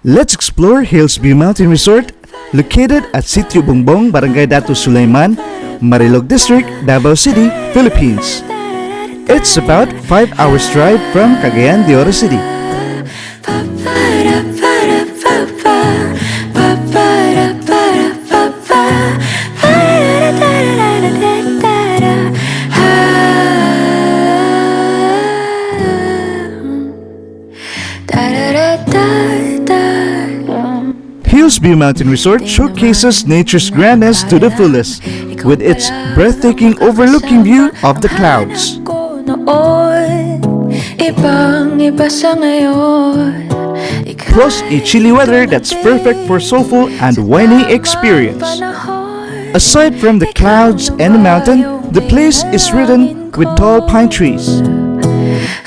Let's explore Hillsview Mountain Resort, located at Sitio Bongbong, Barangay Datusalumay, Marilog District, Davao City, Philippines. It's about 5 hours drive from Cagayan de Oro City. Hillsview Mountain Resort showcases nature's grandness to the fullest, with its breathtaking overlooking view of the clouds. Plus a chilly weather that's perfect for soulful and whiny experience. Aside from the clouds and the mountain, the place is ridden with tall pine trees.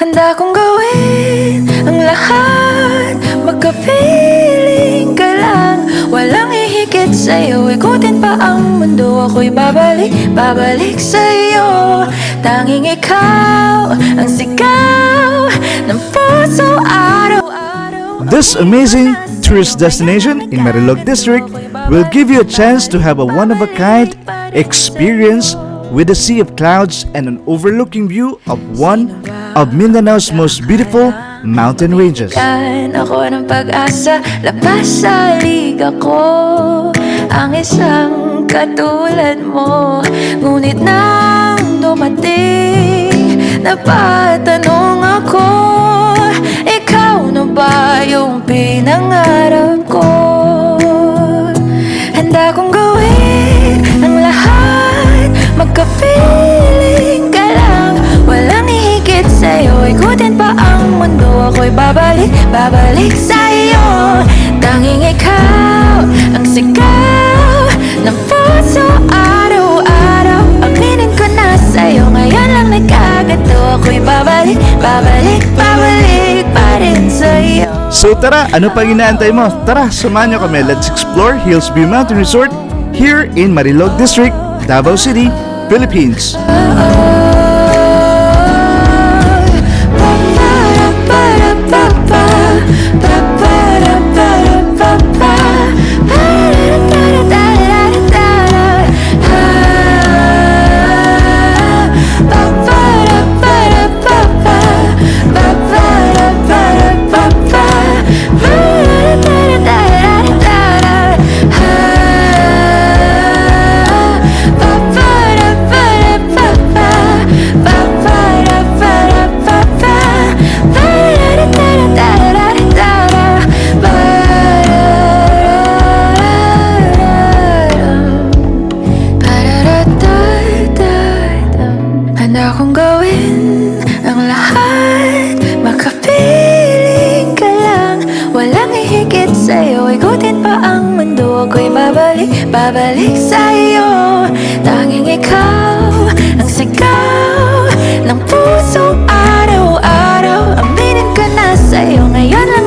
Handa kong gawin ang lahat, magkapiling ka lang. Walang ihigit sa'yo, ikutin pa ang mundo. Ako'y babalik sa'yo. Tanging ikaw ang sigaw ng puso araw-araw. This amazing tourist destination in Marilog District will give you a chance to have a one-of-a-kind experience with a sea of clouds and an overlooking view of one of Mindanao's most beautiful mountain ranges. Ako ng pag-asa, lapas sa liga ko, ang isang katulad mo. Ngunit nang dumating, napatanong ako, ikaw na ba yung pinangarap ko? Handa kong gawin ang lahat, magkapiling ka lang. Walang ihigit sa'yo, ikutin pa ang mundo. Ako'y babalik sa'yo. Tanging ikaw ang sigaw ng puso araw-araw. Aminin ko na sa'yo, ngayon lang nagkagato. Ako'y babalik pa rin sa'yo. So tara, ano pang inaantay mo? Tara, samahan niyo kami. Let's explore Hillsview Mountain Resort here in Marilog District, Davao City, Philippines. Handa kong gawin ang lahat, makapiling ka lang. Walang ihigit sa'yo, ikutin pa ang mundo. Ako'y babalik sa'yo. Tanging ikaw ang sigaw ng puso araw-araw. Aminin ko na sa'yo, ngayon